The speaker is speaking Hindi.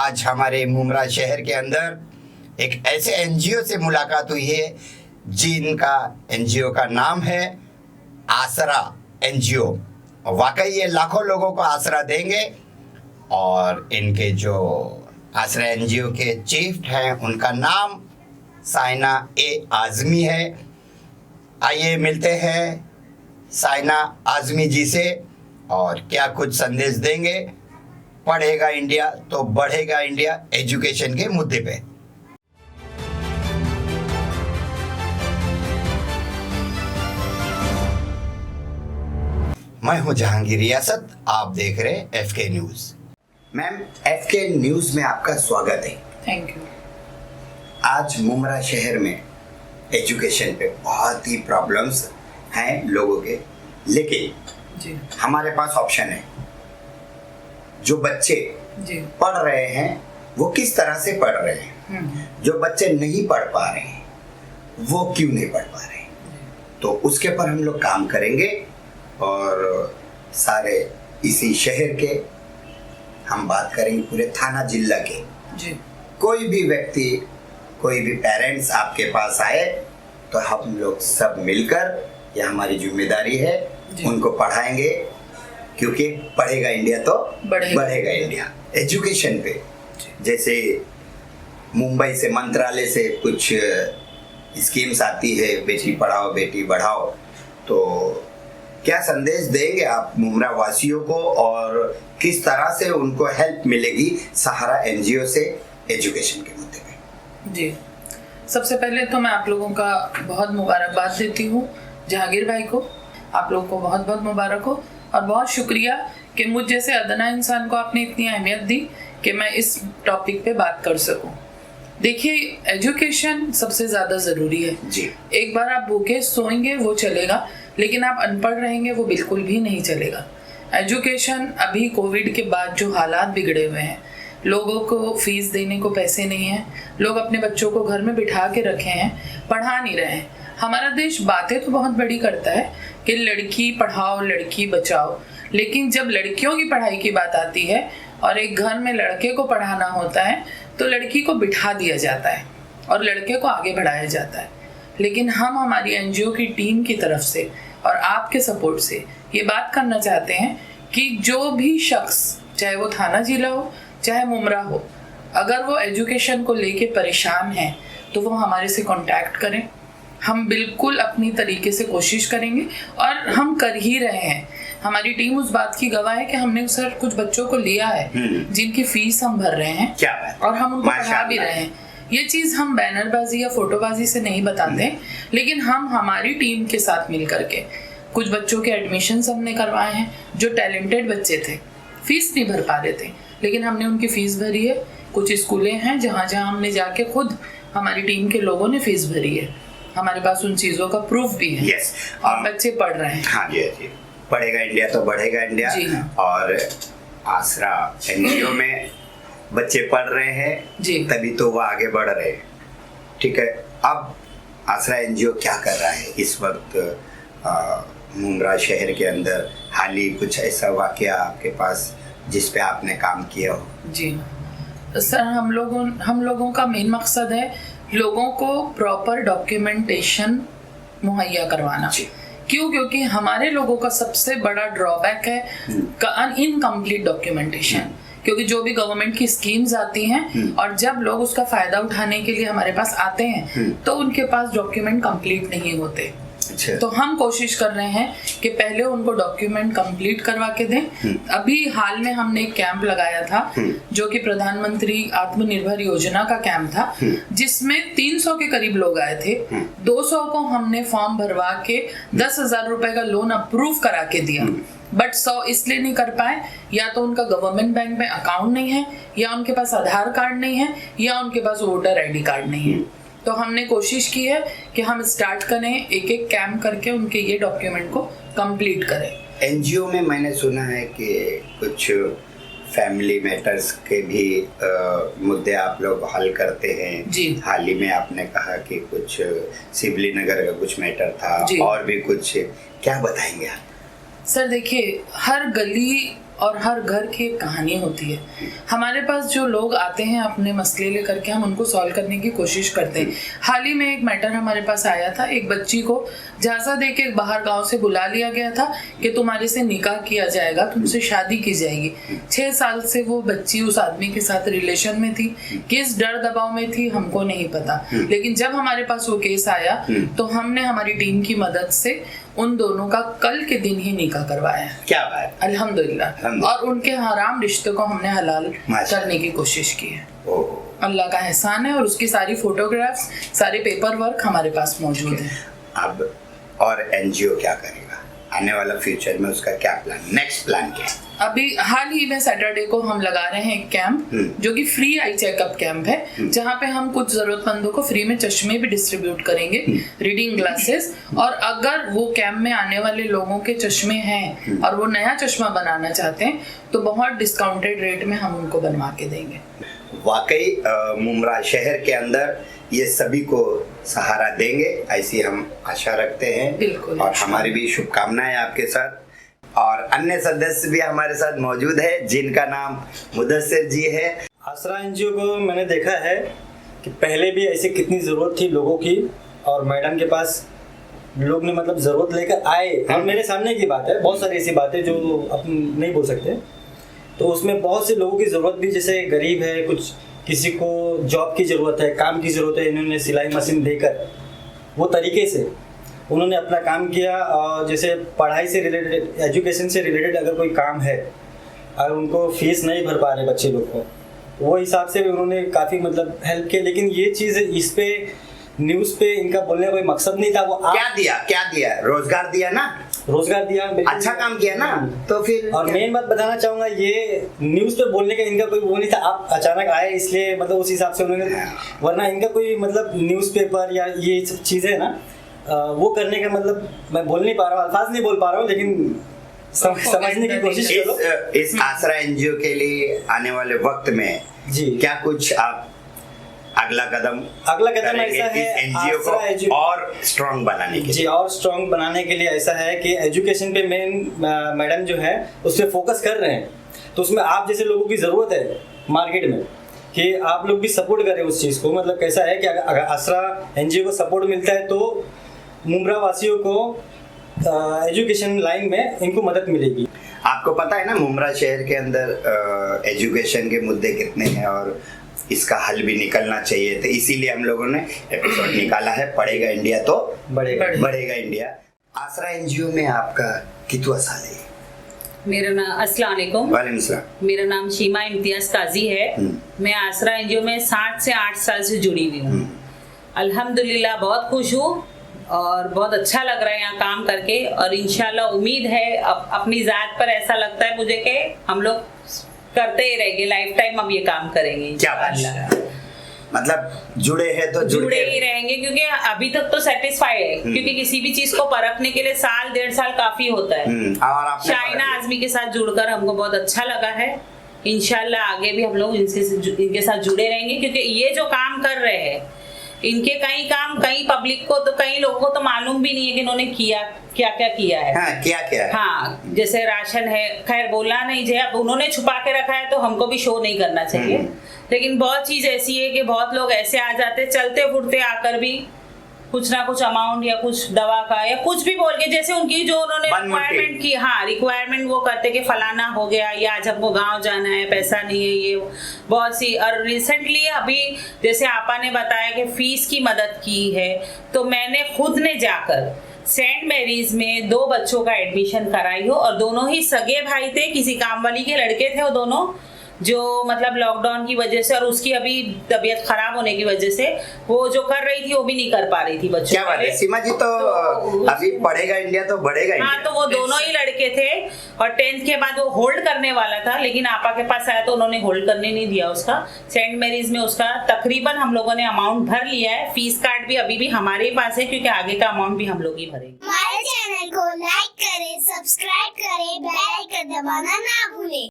आज हमारे मुमरा शहर के अंदर एक ऐसे एनजीओ से मुलाकात हुई है जिनका एनजीओ का नाम है आसरा एनजीओ। वाकई ये लाखों लोगों को आसरा देंगे और इनके जो आसरा एनजीओ के चीफ हैं उनका नाम साइना ए आज़मी है। आइए मिलते हैं साइना आज़मी जी से और क्या कुछ संदेश देंगे पढ़ेगा इंडिया तो बढ़ेगा इंडिया एजुकेशन के मुद्दे पे। मैं हूं जहांगीर रियासत, आप देख रहे हैं एफके न्यूज। मैम, एफके न्यूज में आपका स्वागत है। Thank you. आज मुमरा शहर में एजुकेशन पे बहुत ही प्रॉब्लम्स हैं लोगों के, लेकिन जी हमारे पास ऑप्शन है। जो बच्चे जी पढ़ रहे हैं वो किस तरह से पढ़ रहे हैं, जो बच्चे नहीं पढ़ पा रहे हैं वो क्यों नहीं पढ़ पा रहे हैं, तो उसके पर हम लोग काम करेंगे और सारे इसी शहर के हम बात करेंगे, पूरे थाना जिला के। जी कोई भी व्यक्ति, कोई भी पेरेंट्स आपके पास आए तो हम लोग सब मिलकर, यह हमारी जिम्मेदारी है, उनको पढ़ाएंगे क्योंकि पढ़ेगा इंडिया तो बढ़ेगा इंडिया। एजुकेशन पे जैसे मुंबई से मंत्रालय से कुछ स्कीम्स आती है, बेटी पढ़ाओ बेटी बढ़ाओ, तो क्या संदेश देंगे आप मुमरा वासियों को और किस तरह से उनको हेल्प मिलेगी सहारा एनजीओ से एजुकेशन के मुद्दे पे? जी, सबसे पहले तो मैं आप लोगों का बहुत मुबारकबाद देती हूँ जहांगीर भाई को। आप लोगों को बहुत बहुत मुबारक हो और बहुत शुक्रिया कि मुझ जैसे अदना इंसान को आपने इतनी अहमियत दी कि मैं इस टॉपिक पे बात कर सकूं। देखिए, एजुकेशन सबसे ज़्यादा ज़रूरी है जी। एक बार आप भूखे सोएंगे वो चलेगा, लेकिन आप अनपढ़ रहेंगे वो बिल्कुल भी नहीं चलेगा। एजुकेशन अभी कोविड के बाद जो हालात बिगड़े हुए हैं, लोगों को फीस देने को पैसे नहीं हैं, लोग अपने बच्चों को घर में बिठा के रखे हैं, पढ़ा नहीं रहे हैं। हमारा देश बातें तो बहुत बड़ी करता है कि लड़की पढ़ाओ लड़की बचाओ, लेकिन जब लड़कियों की पढ़ाई की बात आती है और एक घर में लड़के को पढ़ाना होता है तो लड़की को बिठा दिया जाता है और लड़के को आगे बढ़ाया जाता है। लेकिन हम हमारी एनजीओ की टीम की तरफ से और आपके सपोर्ट से ये बात करना चाहते हैं कि जो भी शख्स, चाहे वो थाना जिला हो चाहे मुमरा हो, अगर वो एजुकेशन को लेके परेशान है तो वो हमारे से कांटेक्ट करें। हम बिल्कुल अपनी तरीके से कोशिश करेंगे और हम कर ही रहे हैं। हमारी टीम उस बात की गवाह है कि हमने सर कुछ बच्चों को लिया है जिनकी फीस हम भर रहे हैं, क्या बात, और हम उनको पढ़ा भी रहे हैं। ये चीज़ हम बैनरबाजी या फोटोबाजी से नहीं बताते, लेकिन हम हमारी टीम के साथ मिल करके कुछ बच्चों के एडमिशन्स हमने करवाए हैं जो टैलेंटेड बच्चे थे, फीस नहीं भर पा रहे थे, लेकिन हमने उनकी फीस भरी है। कुछ स्कूलें हैं जहाँ जहाँ हमने जाके खुद हमारी टीम के लोगों ने फीस भरी है। हमारे पास उन चीज़ों का प्रूफ भी है। yes, और बच्चे पढ़ रहे हैं। हाँ जी, पढ़ेगा इंडिया तो बढ़ेगा इंडिया। जी हाँ। और आसरा एनजीओ में बच्चे पढ़ रहे हैं जी, तभी तो वो आगे बढ़ रहे हैं। ठीक है, अब आसरा एनजीओ क्या कर रहा है इस वक्त मुमरा शहर के अंदर? हाल ही कुछ ऐसा वाकया आपके पास जिस पे आपने काम किया हो? जी सर, हम लोगों का मेन मकसद है लोगों को प्रॉपर डॉक्यूमेंटेशन मुहैया करवाना। क्यों? क्योंकि हमारे लोगों का सबसे बड़ा ड्रॉबैक है इनकम्प्लीट डॉक्यूमेंटेशन। क्योंकि जो भी गवर्नमेंट की स्कीम्स आती हैं और जब लोग उसका फायदा उठाने के लिए हमारे पास आते हैं तो उनके पास डॉक्यूमेंट कंप्लीट नहीं होते। तो हम कोशिश कर रहे हैं कि पहले उनको डॉक्यूमेंट कंप्लीट करवा के दें। अभी हाल में हमने एक कैंप लगाया था जो कि प्रधानमंत्री आत्मनिर्भर योजना का कैंप था, जिसमें 300 के करीब लोग आए थे। 200 को हमने फॉर्म भरवा के 10,000 रुपए का लोन अप्रूव करा के दिया, बट 100 इसलिए नहीं कर पाए, या तो उनका गवर्नमेंट बैंक में अकाउंट नहीं है, या उनके पास आधार कार्ड नहीं है, या उनके पास वोटर आईडी कार्ड नहीं है। तो हमने कोशिश की है कि हम स्टार्ट करें, एक एक कैंप करके उनके ये डॉक्यूमेंट को कंप्लीट करें। एनजीओ में मैंने सुना है कि कुछ फैमिली मैटर्स के भी मुद्दे आप लोग हल करते हैं जी। हाल ही में आपने कहा कि कुछ सिवली नगर का कुछ मैटर था और भी कुछ, क्या बताएंगे आप? सर देखिए, हर गली और हर घर की एक कहानी होती है। हमारे पास जो लोग आते हैं अपने मसले लेकर के, हम उनको सॉल्व करने की कोशिश करते हैं। हाल ही में एक मैटर हमारे पास आया था, एक बच्ची को झांसा दे के बाहर गांव से बुला लिया गया था कि तुम्हारे से निकाह किया जाएगा, तुमसे शादी की जाएगी। 6 साल से वो बच्ची उस आदमी के साथ रिलेशन में थी, किस डर दबाव में थी हमको नहीं पता, लेकिन जब हमारे पास वो केस आया तो हमने हमारी टीम की मदद से उन दोनों का कल के दिन ही निकाह करवाया। क्या बात, अल्हम्दुलिल्लाह। और उनके हराम रिश्ते को हमने हलाल करने की कोशिश की है। अल्लाह का एहसान है, और उसकी सारी फोटोग्राफ्स, सारे पेपर वर्क हमारे पास मौजूद है। अब और एनजीओ क्या करेगा आने वाला फ्यूचर में, उसका क्या प्लान, नेक्स्ट प्लान क्या है? अभी हाल ही में सैटरडे को हम लगा रहे हैं एक कैंप, जो कि फ्री आई चेकअप कैंप है, जहाँ पे हम कुछ जरूरतमंदों को फ्री में चश्मे भी डिस्ट्रीब्यूट करेंगे, रीडिंग ग्लासेस। और अगर वो कैंप में आने वाले लोगों के चश्मे हैं और वो नया चश्मा बनाना चाहते हैं तो बहुत डिस्काउंटेड रेट में हम उनको बनवा के देंगे। वाकई मुमरा शहर के अंदर ये सभी को सहारा देंगे, ऐसी हम आशा रखते हैं। बिल्कुल। और हमारी भी शुभकामनाएं आपके साथ। और अन्य सदस्य भी हमारे साथ मौजूद है, जिनका नाम मुदस्सिर जी है। आसरा एनजीओ को मैंने देखा है कि पहले भी ऐसी कितनी ज़रूरत थी लोगों की, और मैडम के पास लोग ने मतलब ज़रूरत लेकर आए। और मेरे सामने की बात है, बहुत सारी ऐसी बातें जो अपन नहीं बोल सकते, तो उसमें बहुत से लोगों की ज़रूरत भी, जैसे गरीब है, कुछ किसी को जॉब की ज़रूरत है, काम की ज़रूरत है, इन्होंने सिलाई मशीन देकर वो तरीके से उन्होंने अपना काम किया। और जैसे पढ़ाई से रिलेटेड, एजुकेशन से रिलेटेड अगर कोई काम है, अगर उनको फीस नहीं भर पा रहे बच्चे लोग को, वो हिसाब से भी उन्होंने काफ़ी मतलब हेल्प किया। लेकिन ये चीज़ इस पे न्यूज़ पे इनका बोलने का कोई मकसद नहीं था। वो क्या दिया रोजगार दिया ना, रोजगार दिया, अच्छा काम किया ना, तो फिर। और मेन बात बताना चाहूँगा, ये न्यूज़ पे बोलने का इनका कोई वो नहीं था। आप अचानक आए इसलिए मतलब उस हिसाब से उन्होंने, वरना इनका कोई मतलब न्यूज़पेपर या ये सब चीज़ें ना वो करने का मतलब, मैं बोल नहीं पा रहा हूँ, अल्फाज नहीं बोल पा रहा हूँ, लेकिन समझने की कोशिश करो। इस आसरा एनजीओ के लिए आने वाले वक्त में जी क्या कुछ आप अगला कदम ऐसा है एनजीओ को और स्ट्रॉन्ग बनाने के लिए? जी, और स्ट्रॉन्ग बनाने के लिए ऐसा है कि एजुकेशन पे मेन मैडम जो है उस पर फोकस कर रहे हैं। तो उसमें आप जैसे लोगों की ज़रूरत है मार्केट में, कि आप लोग भी सपोर्ट करें उस चीज़ को। मतलब कैसा है कि अगर आसरा एनजीओ को सपोर्ट मिलता है तो मुमरा वासियों को एजुकेशन लाइन में इनको मदद मिलेगी। आपको पता है ना मुमरा शहर के अंदर एजुकेशन के मुद्दे कितने हैं, और इसका हल भी निकलना चाहिए। तो इसीलिए हम लोगों ने एपिसोड निकाला है, पढ़ेगा इंडिया तो बढ़ेगा इंडिया। आसरा एनजीओ में आपका कितना साल है? मेरा नाम अस्सलाम वालेकुम। वालेकुम सलाम। मेरा नाम शीमा इम्तियाज काजी है। मैं आसरा एनजीओ में 7 से 8 साल से जुड़ी हुई हूँ। अल्हम्दुलिल्लाह बहुत खुश हूँ और बहुत अच्छा लग रहा है यहाँ काम करके। और इंशाल्लाह उम्मीद है अपनी ज़ात पर ऐसा लगता है मुझे कि हम लोग करते ही रहेंगे, लाइफ टाइम हम ये काम करेंगे। क्या बात, मतलब जुड़े हैं तो जुड़े ही रहेंगे, क्योंकि अभी तक तो सेटिस्फाइड है, क्योंकि किसी भी चीज को परखने के लिए 1.5 साल काफी होता है। और शाइना आजमी के साथ जुड़कर हमको बहुत अच्छा लगा है। इंशाल्लाह आगे भी हम लोग इनके साथ जुड़े रहेंगे, क्योंकि ये जो काम कर रहे हैं, इनके कई काम कई पब्लिक को तो, कई लोगों को तो मालूम भी नहीं है कि इन्होंने क्या क्या किया है। हाँ, क्या है? हाँ, जैसे राशन है, खैर बोलना नहीं चाहिए, अब उन्होंने छुपा के रखा है तो हमको भी शो नहीं करना चाहिए। लेकिन बहुत चीज ऐसी है कि बहुत लोग ऐसे आ जाते, चलते फुरते आकर भी कुछ ना कुछ अमाउंट या कुछ दवा का या कुछ भी बोल के, जैसे उनकी जो उन्होंने रिक्वायरमेंट की, हाँ रिक्वायरमेंट वो करते कि फलाना हो गया, या आज हमको गांव जाना है, पैसा नहीं है, ये बहुत सी। और रिसेंटली अभी जैसे आपा ने बताया कि फीस की मदद की है, तो मैंने खुद ने जाकर सेंट मैरीज में 2 बच्चों का एडमिशन कराई हो, और दोनों ही सगे भाई थे, किसी काम वाली के लड़के थे वो दोनों, जो मतलब लॉकडाउन की वजह से और उसकी अभी तबीयत खराब होने की वजह से वो जो कर रही थी वो भी नहीं कर पा रही थी बच्चों। क्या बात है सीमा जी, तो अभी पढ़ेगा इंडिया तो बढ़ेगा इंडिया। हाँ, तो वो दोनों ही लड़के थे, और 10th के बाद वो होल्ड करने वाला था, लेकिन आपा के पास आया तो उन्होंने होल्ड करने नहीं दिया उसका। सेंट मैरीज में उसका तकरीबन हम लोगों ने अमाउंट भर लिया है। फीस कार्ड भी अभी भी हमारे पास है, क्योंकि आगे का अमाउंट भी हम लोग ही भरेंगे। हमारे चैनल को लाइक करें, सब्सक्राइब करें, बेल आइकन दबाना ना भूलें।